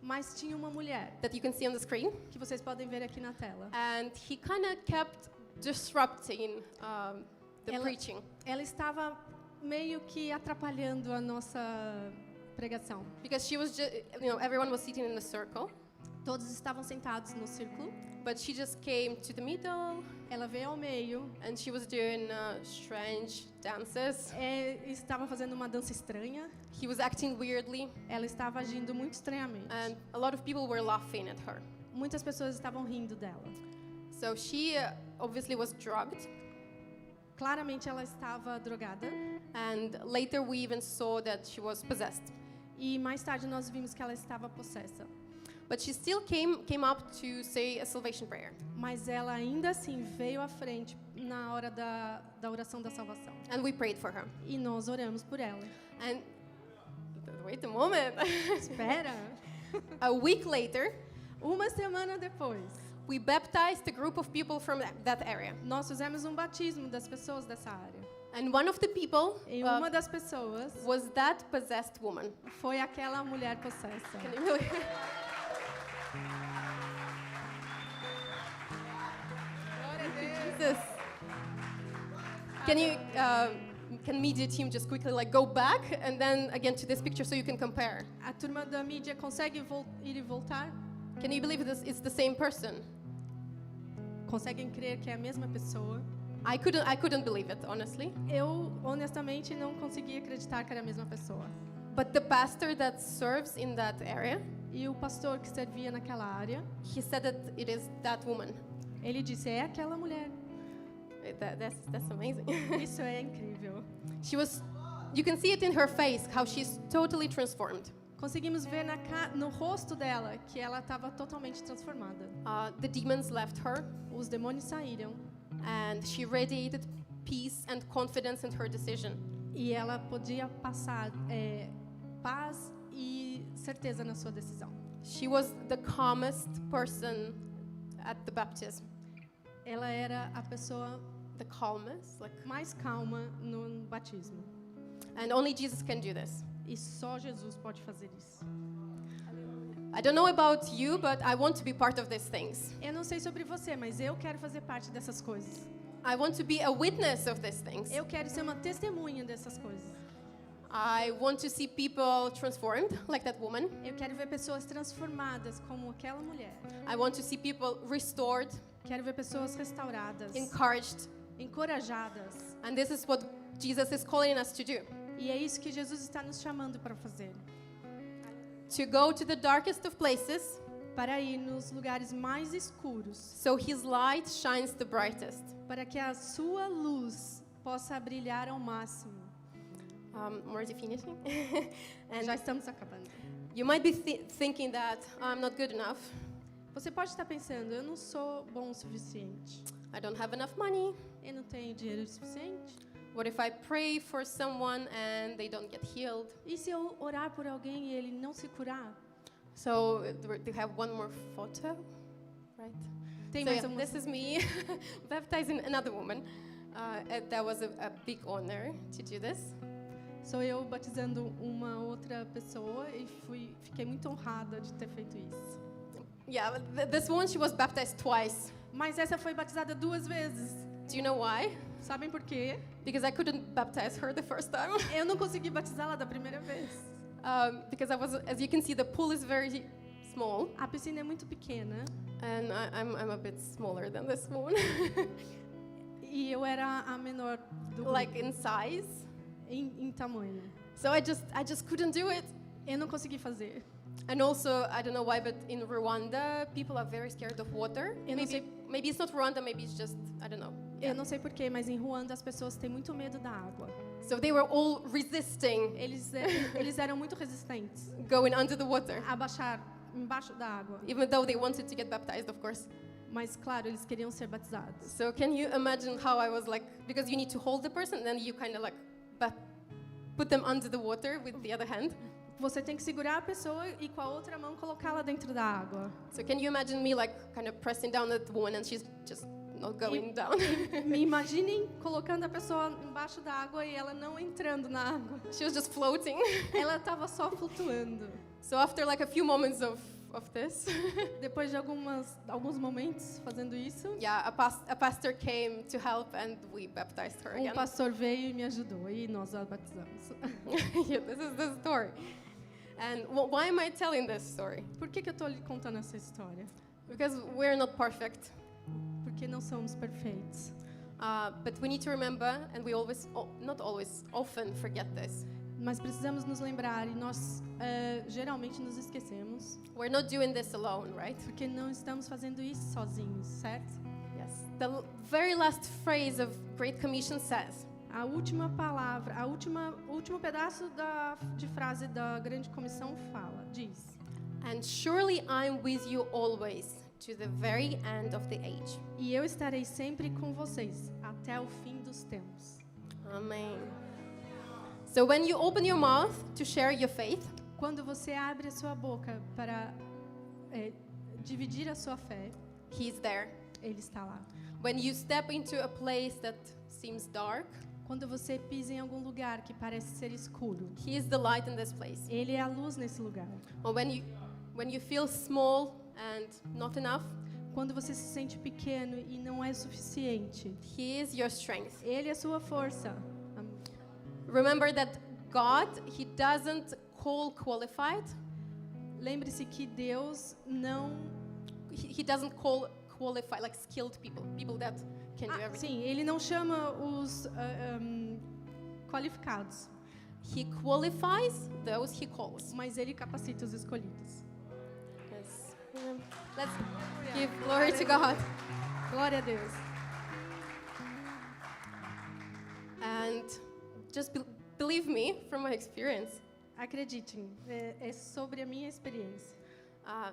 Mas tinha uma mulher, that you can see on the screen, que vocês podem ver aqui na tela. and he kind of kept disrupting the Ela- preaching. Ela estava meio que atrapalhando a nossa pregação. Because she was just, everyone was sitting in a circle, Todos estavam sentados no círculo. but she just came to the middle, Ela veio ao meio, and she was doing strange dances. estava fazendo uma dança estranha. He was acting weirdly, Ela estava agindo muito estranhamente. and a lot of people were laughing at her. Muitas pessoas estavam rindo dela. So she obviously was drugged, Claramente ela estava drogada. and later we even saw that she was possessed. E mais tarde nós vimos que ela estava possessa. But she still came up to say a salvation prayer. Mas ela ainda assim veio à frente na hora da oração da salvação. And we prayed for her. E nós oramos por ela. And wait a moment. Espera! A week later, Uma semana depois, we baptized a group of people from that area. nós fizemos um batismo das pessoas dessa área. And one of the people E uma das pessoas was that possessed woman. foi aquela mulher possessa. Can you believe? Jesus. Can media team just quickly go back and then again to this picture so you can compare? A turma da mídia consegue ir e voltar? Can you believe this? It's the same person. Conseguem crer que é a mesma pessoa? I couldn't believe it, honestly. Eu, honestamente, não conseguia acreditar que era a mesma pessoa. But the pastor that serves in that area, E o pastor que servia naquela área, he said that it is that woman. ele disse, é aquela mulher. That's amazing. Isso é incrível. You can see it in her face, how she's totally transformed. Conseguimos ver no rosto dela que ela estava totalmente transformada. The demons left her, Os demônios saíram and she radiated peace and confidence in her decision. e ela podia passar paz e certeza na sua decisão. She was the calmest person at the baptism. Ela era a pessoa The calmest, mais calma no batismo. and only Jesus can do this. E só Jesus pode fazer isso. I don't know about you, but I want to be part of these things. Eu não sei sobre você, mas eu quero fazer parte dessas coisas. I want to be a witness of these things. Eu quero ser uma testemunha dessas coisas. I want to see people transformed, like that woman. Eu quero ver pessoas transformadas como aquela mulher. I want to see people restored, Quero ver pessoas restauradas, encouraged. encorajadas. And this is what Jesus is calling us to do. E é isso que Jesus está nos chamando para fazer. to go to the darkest of places, para ir nos lugares mais escuros, so his light shines the brightest. para que a sua luz possa brilhar ao máximo. More finishing? Já And estamos acabando. you might be thinking that I'm not good enough. Você pode estar pensando, eu não sou bom o suficiente. I don't have enough money. Eu não tenho dinheiro suficiente. What if I pray for someone and they don't get healed? E se eu orar por alguém e ele não se curar? So they have one more photo, right? Tem So mais yeah, uma. this is me baptizing another woman. That was a big honor to do this. Sou eu batizando uma outra pessoa e fiquei muito honrada de ter feito isso. Yeah, but this one, she was baptized twice. Mas essa foi batizada 2 vezes. Do you know why? Sabem por quê? Because I couldn't baptize her the first time. Eu não consegui batizá-la da primeira vez. Because as you can see, the pool is very small, A piscina é muito pequena and I'm a bit smaller than this one, e eu era a menor do like in size. em tamanho. So I just couldn't do it. Eu não consegui fazer. And also, I don't know why, but in Rwanda, people are very scared of water. Eu não sei- Maybe it's not Rwanda, maybe it's just, I don't know. Eu não sei porquê, mas em Ruanda as pessoas têm muito medo da água. So they were all resisting Eles eram muito resistentes going under the water, a baixar embaixo da água. even though they wanted to get baptized, of course. Mas, claro, eles queriam ser batizados. So can you imagine how I was like, because you need to hold the person, and then you kind of like put them under the water with the other hand. Você tem que segurar a pessoa e com a outra mão colocá-la dentro da água. So can you imagine me like kind of pressing down at the woman and she's just not going down? Me imaginem colocando a pessoa embaixo da água e ela não entrando na água. She was just floating. Ela estava só flutuando. So after like a few moments of this, Depois de alguns momentos fazendo isso, yeah, a pastor came to help and we baptized her again. pastor veio e me ajudou e nós a batizamos. Yeah, this is the story. And why am I telling this story? Por que eu estou lhe contando essa história? Because we're not perfect. Porque não somos perfeitos. But we need to remember, and we always, not always, often forget this. Mas precisamos nos lembrar e nós geralmente nos esquecemos. We're not doing this alone, right? Porque não estamos fazendo isso sozinhos, certo? Yes. The very last phrase of Great Commission says, A última palavra, último pedaço de frase da Grande Comissão diz: and surely I'm with you always, to the very end of the age. E eu estarei sempre com vocês até o fim dos tempos. Amen. So when you open your mouth to share your faith, Quando você abre a sua boca para dividir a sua fé, He's there. Ele está lá. When you step into a place that seems dark, Quando você pisa em algum lugar que parece ser escuro, He is the light in this place. Ele é a luz nesse lugar. Or when you feel small and not enough, Quando você se sente pequeno e não é suficiente, He is your strength. Ele é a sua força. Remember that God, He doesn't call qualified. Lembre-se que Deus não... He doesn't call qualified, like skilled people that can do everything. Sim, Ele não chama os qualificados, He qualifies those He calls. mas Ele capacita os escolhidos. Yes. Let's give glory to God. Glória a Deus. And just believe me from my experience. Acreditem, é sobre a minha experiência.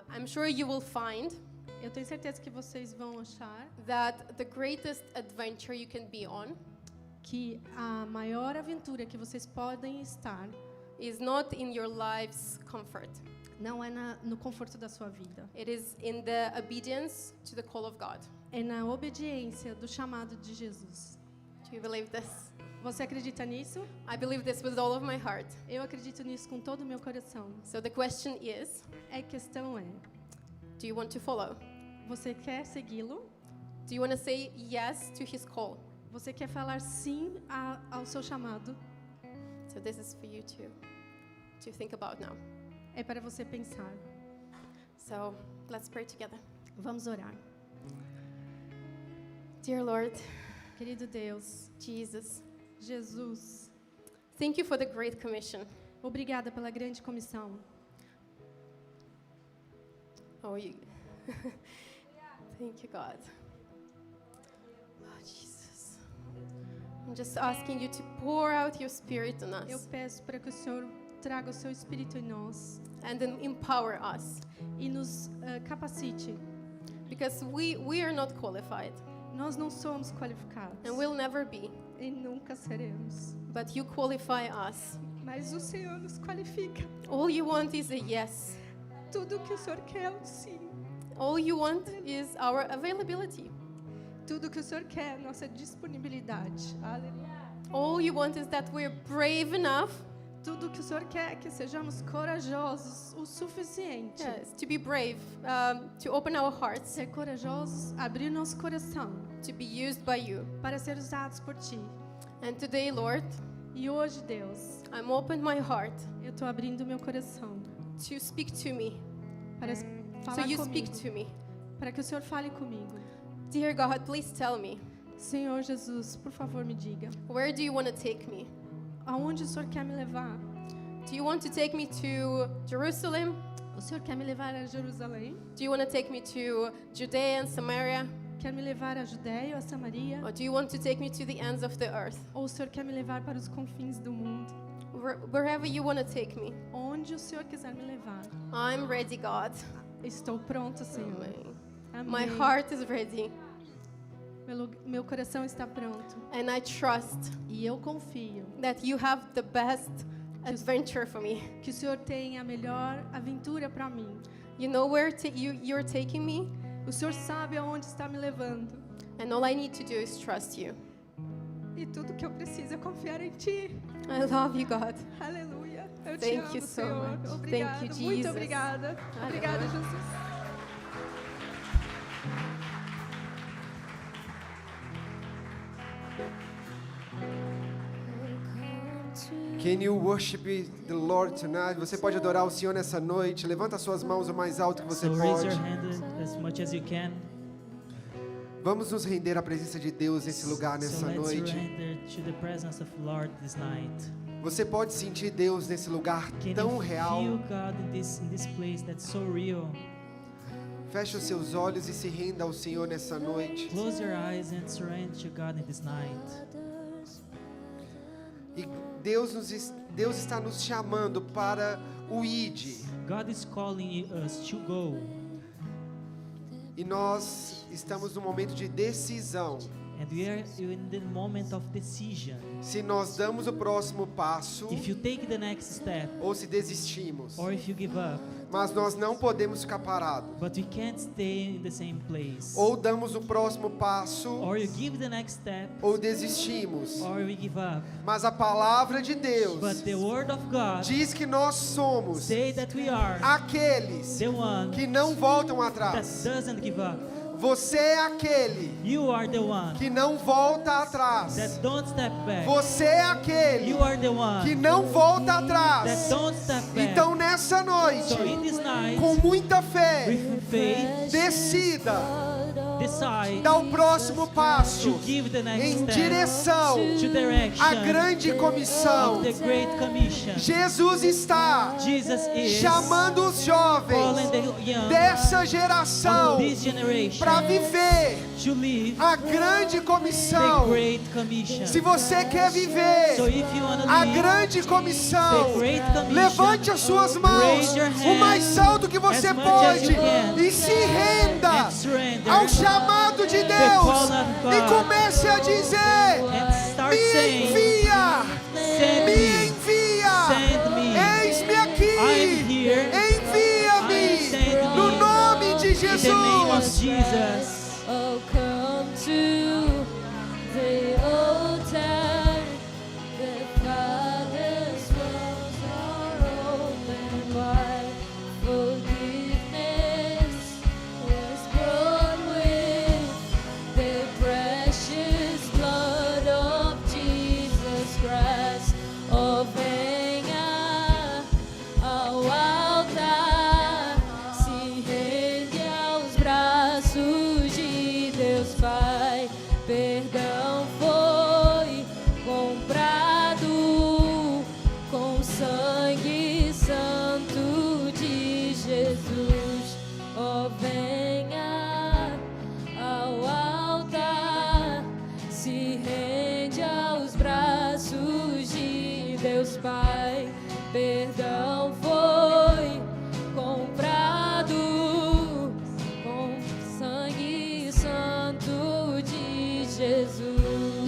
I'm sure you will find Eu tenho certeza que vocês vão achar that the greatest adventure you can be on que a maior aventura que vocês podem estar is not in your life's comfort. não é no conforto da sua vida. It is in the obedience to the call of God. É na obediência do chamado de Jesus. Do you believe this? Você acredita nisso? I believe this with all of my heart. Eu acredito nisso com todo o meu coração. So the question is, A questão é, do you want to follow? você quer segui-lo? Do you want to say yes to his call? Você quer falar sim ao seu chamado? So this is for you to think about now. É para você pensar. So let's pray together. Vamos orar. Dear Lord, Querido Deus, Jesus, Jesus, thank you for the Great Commission. obrigada pela grande comissão. Oh, you. Thank you, God. Oh, Jesus. I'm just asking you to pour out your spirit on Eu us peço para que o Senhor traga o seu Espírito em nós and then empower us, e nos capacite. because we are not qualified Nós não somos qualificados and we'll never be, e nunca seremos. but you qualify us. Mas o Senhor nos qualifica. All you want is a yes. Tudo que o Senhor quer é um sim. All you want is our availability. Tudo que o Senhor quer é nossa disponibilidade. Aleluia. All you want is that we're brave enough, Tudo que o Senhor quer é que sejamos corajosos o suficiente. yes, to be brave, to open our hearts, Ser corajosos, abrir nosso coração to be used by you. para ser usados por Ti. And today, Lord, E hoje, Deus, I'm opening my heart eu estou abrindo meu coração to speak to me. para So falar you comigo, speak to me. para que o Senhor fale comigo. Dear God, please tell me, Senhor Jesus, por favor, me diga, where do you want to take me? aonde o Senhor quer me levar? Do you want to take me to Jerusalem? O Senhor quer me levar a Jerusalém? Do you want to take me to Judea and Samaria? Quer me levar a Judéia ou a Samaria? Or do you want to take me to the ends of the earth? Ou o Senhor quer me levar para os confins do mundo? Wherever you want to take me. Onde o Senhor quiser me levar. I'm ready, God. Estou pronto, Senhor. Amen. My Amém. heart is ready. Meu coração está pronto. And I trust E eu confio that you have the best adventure for me. que o Senhor tem a melhor aventura para mim. You know where you're taking me? O Senhor sabe aonde está me levando. And all I need to do is trust you. E tudo que eu preciso é confiar em Ti. I love you, God. Aleluia. Eu te Thank amo, you so Senhor. much. Obrigada. Thank you, Muito Jesus. obrigada. Obrigada, Aleluia. Jesus. Can you worship the Lord tonight? Você pode adorar o Senhor nessa noite. Levanta suas mãos o mais alto que você So raise pode. your hand as much as you can. Vamos nos render à presença de Deus nesse lugar, So nessa let's noite. surrender to the presence of Lord this night. Você pode sentir Deus nesse lugar Can tão you real. feel God in this place that's so real? Feche os seus olhos e se renda ao Senhor nessa noite. Close your eyes and surrender to God in this night. E Deus está nos chamando para o ID. God is calling us to go. E nós estamos num momento de decisão. And we are in the moment of decision. Se nós damos o próximo passo If you take the next step ou se desistimos. or if you give up. Mas nós não podemos ficar parados. But we can't stay in the same place. Ou damos o próximo passo Or you give the next step ou desistimos. or we give up. Mas a palavra de Deus But the word of God diz que nós somos say that we are aqueles the one que não voltam that atrás. doesn't give up. Você é aquele You are the one que não volta atrás. that don't step back. Você é aquele You are the one que não volta that atrás. don't step back. Então nessa noite, So in this night, com muita fé, with faith, decida decide dar o próximo passo to give the next em step direção to direction à grande comissão. of the Great Commission. Jesus está Jesus is chamando os calling jovens the young dessa of geração this generation para viver to live a grande the comissão. Great Commission. Se você quer viver So if you want to a live grande comissão, the Great Commission, levante as suas mãos raise your o mais hands alto que você as much pode as you can e se renda and surrender ao chamado de the Deus call of God e comece a dizer: and start me saying, envia, send me me, envia, send me. eis-me aqui, I'm here. envia-me, Send me. no nome de In the name of Jesus. Jesus. Oh, come to the altar. The Father's walls are open wide. Forgiveness was brought with the precious blood of Jesus Christ. Oh, venha ao altar, se rende aos braços de Deus Pai.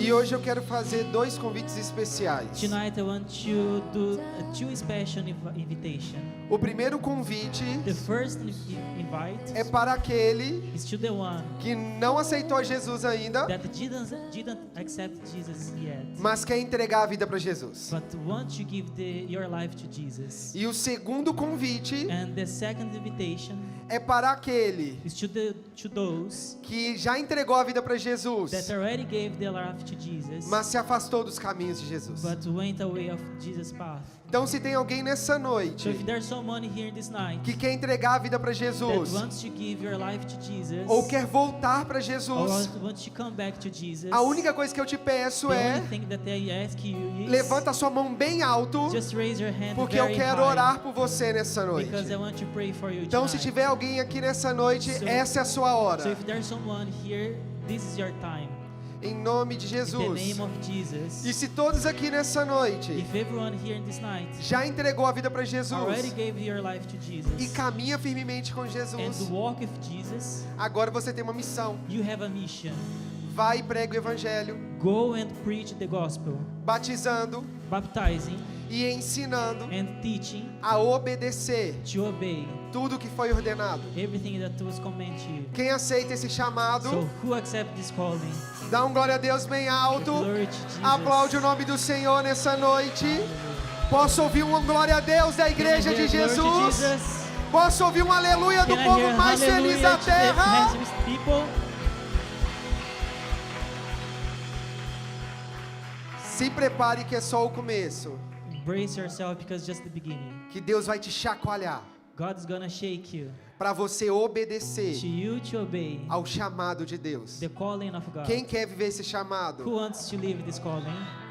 E hoje eu quero fazer 2 convites especiais. Tonight I want to do two special invitation. O primeiro convite The first invite é para aquele is to the one que não aceitou Jesus ainda, that didn't accept Jesus yet, mas quer entregar a vida para Jesus. but want to give your life to Jesus. E o segundo convite And the second invitation é para aquele is to those que já entregou a vida para Jesus, that already gave their life to Jesus, mas se afastou dos caminhos de Jesus. but went away of Jesus' path. Então, se tem alguém nessa So noite if there's someone here this night que quer entregar a vida para that Jesus, wants to give your life to Jesus, ou quer voltar para or Jesus, wants to come back to Jesus, a única coisa que eu te peço the é: only thing that I ask you is levanta a sua mão bem alto, just raise your hand porque eu very quero high, orar por você nessa noite. because I want to pray for you Então, se tonight. tiver alguém aqui nessa noite, So- essa é a sua So hora. if there's someone here, this is your time. Em nome de In the Jesus. name of Jesus. E se todos aqui nessa noite If everyone here in this night já entregou a vida para already Jesus gave your life to e Jesus caminha firmemente com and Jesus, walk with Jesus, agora você tem uma missão. you have a mission. Vai e prega o evangelho, Go and preach the gospel, batizando baptizing e ensinando and teaching a obedecer to obey tudo que foi ordenado. everything that was commanded to you. Quem aceita esse chamado, So who accept this calling? dá um glória a Deus bem alto. Glory to Jesus. Aplaude o nome do Senhor nessa noite. Posso ouvir um glória a Deus da Can I igreja hear de glory to Jesus? Jesus? Posso ouvir um aleluia do Can I povo hear mais feliz da hallelujah to the terra? happiest people? Se prepare que é só o começo. Brace yourself because just the beginning. Que Deus vai te chacoalhar God's gonna shake you para você obedecer to you to obey ao chamado de Deus. the calling of God. Quem quer viver esse Who chamado? wants to live this calling?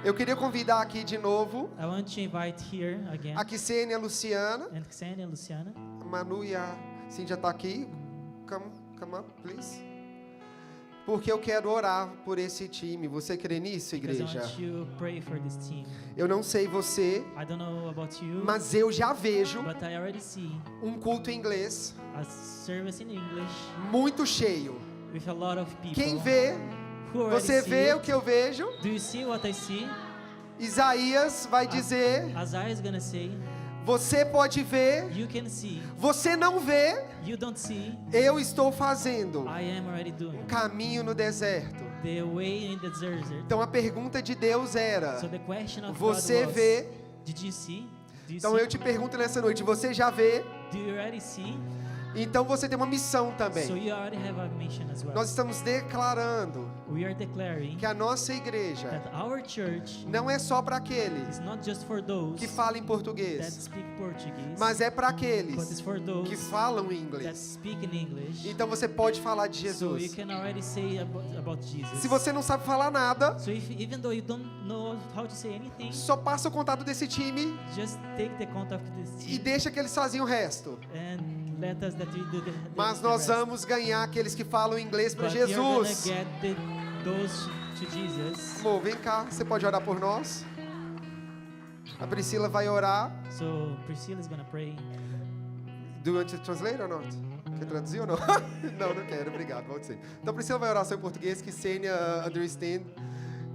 Eu queria convidar aqui de novo I want to invite here again a Kisênia, a Luciana, and Ksenia, Luciana. a Manu e a Cíntia tá aqui. Come up, please. Porque eu quero orar por esse time. Você crê nisso, Because I igreja? want you to pray for this team. Eu não sei você, I don't know about you, mas eu já vejo but I already see um culto em inglês a service in English muito cheio. with a lot of people. Quem vê, who already você see vê it. o que eu vejo? Do you see what I see? Isaías vai dizer, Isaiah is gonna say, você pode ver, you can see, você não vê, you don't see, eu estou fazendo I am already doing. um caminho no deserto. The way in the desert. Então a pergunta de Deus era, So the question of você God was, vê? did you see? Do you Então see? eu te pergunto nessa noite, você já vê? Do you already see? Então você tem uma missão So também. you already have a mission as well. Nós estamos declarando We are declaring que a nossa igreja that our church não é só para aqueles is not just for those que falam em that português, speak Portuguese, mas é para but aqueles it's for those que falam that inglês. speak in English. Então você pode falar de So you Jesus. can already say about Jesus. Se você não sabe falar nada, So even though you don't know how to say anything, só passa o contato desse time just take the contact of this e team deixa que eles fazem o resto. and let us that we do the Mas the nós rest. vamos ganhar aqueles que falam inglês para But you're gonna Jesus. get those to Jesus. Amor, vem cá, você pode orar por nós? A Priscila vai orar. So Priscilla is gonna pray. Do you want to translate or not? Quer traduzir ou não? Não, não quero, obrigado, pode ser. Então Priscila vai orar só em português, que Sênia understand.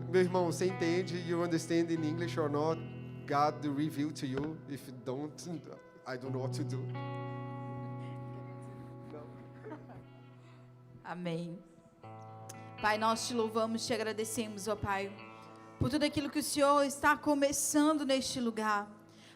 Meu irmão, você entende? You understand in English or not? God will reveal to you. If you don't, I don't know what to do. Amém. Pai, nós te louvamos, te agradecemos, ó Pai, por tudo aquilo que o Senhor está começando neste lugar.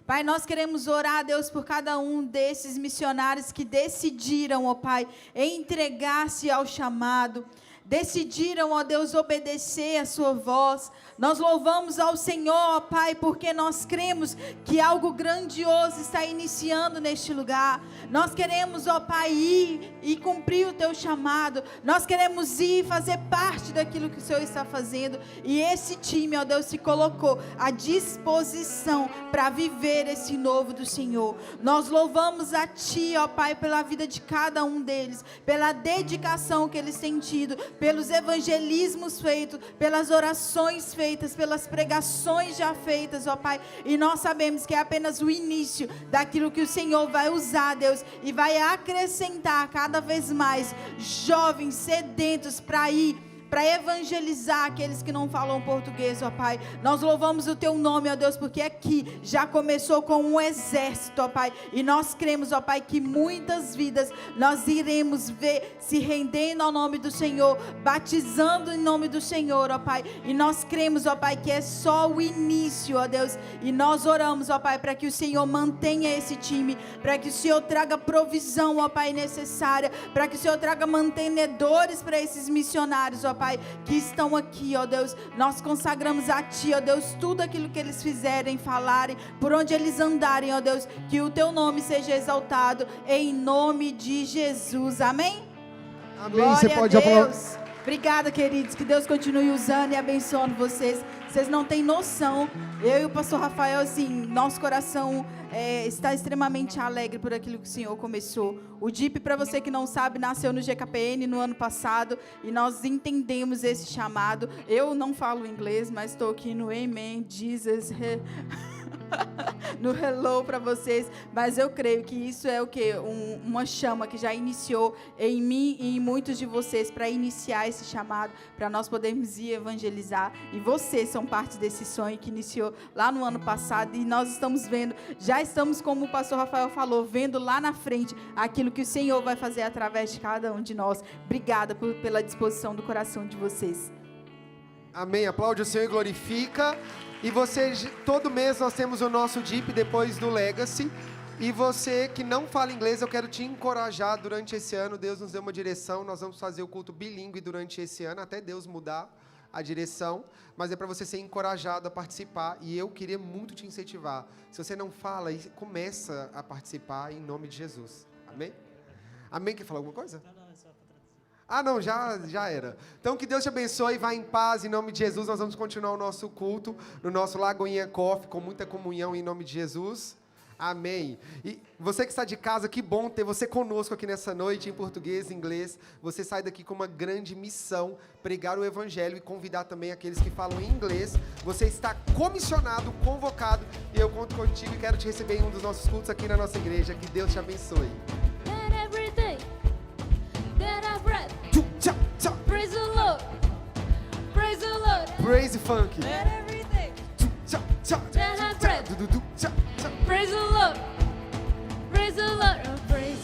Pai, nós queremos orar, Deus, por cada um desses missionários que decidiram, ó Pai, entregar-se ao chamado. Decidiram, ó Deus, obedecer a sua voz. Nós louvamos ao Senhor, ó Pai, porque nós cremos que algo grandioso está iniciando neste lugar. Nós queremos, ó Pai, ir e cumprir o teu chamado. Nós queremos ir e fazer parte daquilo que o Senhor está fazendo. E esse time, ó Deus, se colocou à disposição para viver esse novo do Senhor. Nós louvamos a Ti, ó Pai, pela vida de cada um deles, pela dedicação que eles têm tido, pelos evangelismos feitos, pelas orações feitas, pelas pregações já feitas, ó Pai. E nós sabemos que é apenas o início daquilo que o Senhor vai usar, Deus, e vai acrescentar cada vez mais jovens sedentos para ir para evangelizar aqueles que não falam português, ó Pai. Nós louvamos o teu nome, ó Deus, porque aqui já começou com um exército, ó Pai, e nós cremos, ó Pai, que muitas vidas nós iremos ver se rendendo ao nome do Senhor, batizando em nome do Senhor, ó Pai, e nós cremos, ó Pai, que é só o início, ó Deus, e nós oramos, ó Pai, para que o Senhor mantenha esse time, para que o Senhor traga provisão, ó Pai, necessária, para que o Senhor traga mantenedores para esses missionários, ó Pai, que estão aqui, ó Deus. Nós consagramos a Ti, ó Deus, tudo aquilo que eles fizerem, falarem, por onde eles andarem, ó Deus, que o Teu nome seja exaltado, em nome de Jesus, amém? Amém. Glória Você pode a aplaudir. Deus. Obrigada, queridos, que Deus continue usando e abençoando vocês. Vocês não têm noção, eu e o pastor Rafael, assim, nosso coração está extremamente alegre por aquilo que o Senhor começou. O DIP, para você que não sabe, nasceu no GKPN no ano passado e nós entendemos esse chamado. Eu não falo inglês, mas estou aqui no Amen, Jesus, no hello para vocês, mas eu creio que isso é o que? Uma chama que já iniciou em mim e em muitos de vocês para iniciar esse chamado, para nós podermos ir evangelizar, e vocês são parte desse sonho que iniciou lá no ano passado, e nós estamos vendo, já estamos, como o pastor Rafael falou, vendo lá na frente aquilo que o Senhor vai fazer através de cada um de nós. Obrigada pela disposição do coração de vocês. Amém. Aplaude o Senhor e glorifica. E você, todo mês nós temos o nosso DIP depois do Legacy. E você que não fala inglês, eu quero te encorajar durante esse ano. Deus nos deu uma direção, nós vamos fazer o culto bilíngue durante esse ano, até Deus mudar a direção. Mas é para você ser encorajado a participar. E eu queria muito te incentivar. Se você não fala, começa a participar em nome de Jesus. Amém? Amém? Quer falar alguma coisa? Não, é só para traduzir. Ah, não, já era. Então, que Deus te abençoe, vá em paz, em nome de Jesus. Nós vamos continuar o nosso culto no nosso Lagoinha Coffee, com muita comunhão, em nome de Jesus. Amém. E você que está de casa, que bom ter você conosco aqui nessa noite, em português, em inglês. Você sai daqui com uma grande missão, pregar o evangelho e convidar também aqueles que falam em inglês. Você está comissionado, convocado, e eu conto contigo e quero te receber em um dos nossos cultos aqui na nossa igreja. Que Deus te abençoe. And every day that I breath, Tchau, tchau. praise the Lord, praise the Lord. Praise funk. And every day Tchau, tchau. that I breath, Du, du, du. Tchau, tchau. praise the Lord, praise the Lord, oh, praise